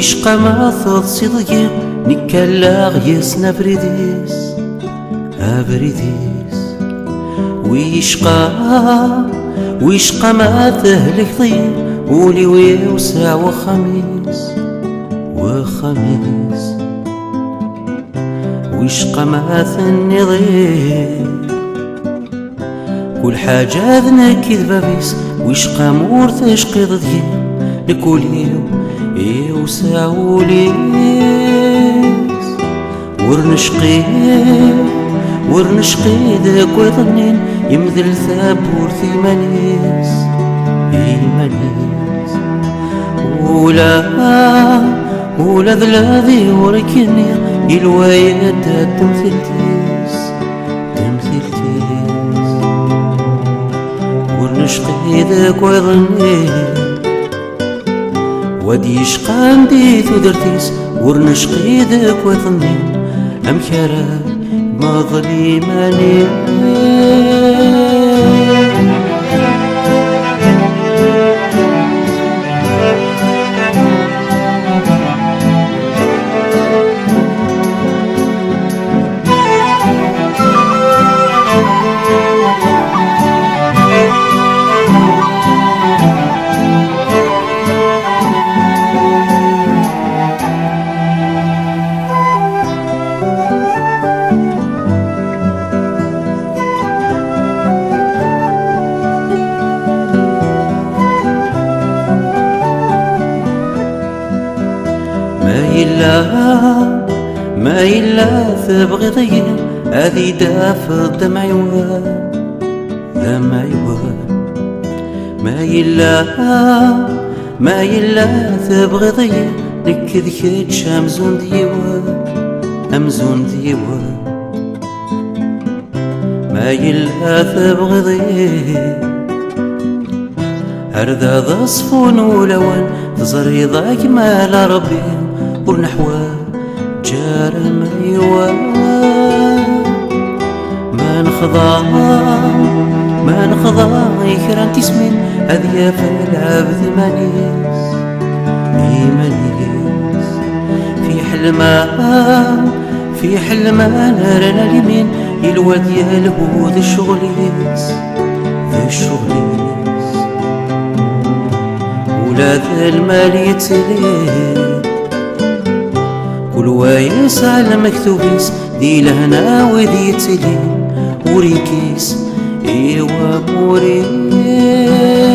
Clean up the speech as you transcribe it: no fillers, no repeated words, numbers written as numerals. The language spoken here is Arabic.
ويشقى ما تضسي ضيق نكالا غيسنا بريديس أبريديس ويشقى ما تهلك ضيق ولي ويوسع وخميس ويشقى ما ثني ضيق كل حاجة ذنكي ذبابيس ويشقى مور تشقي ضيق لكوليو يوسع وليس ورنشقي ذاك ويظنين يمذل ثابور ثيمانيس ولا ذلاذي وركني الوايات تمثلتيس ورنشقي ذاك ويظنين ودي يشقى نديت ودرتيس ورنشقي ذاك ويظنين أمكارا ما ظليماني ما إلا تبغي ضيق هذي دافض دمع يوان ما إلا تبغي ضيق نكذكتش أمزون ديوان ما إلا تبغي ضيق هرذا ذا صفون ولوان تزري ضاك مال ربي ونحوه جارم أيوان ما نخضى يكران تسمين هذيا فالعاب ثمانيس في حلمة نارنا اليمين الواد يالهو ذي الشغليس ولا ذا المال يتسلين كل وايس على مكتوبيس دي لهنا وذي يتسلين وريكيس ايوا موريس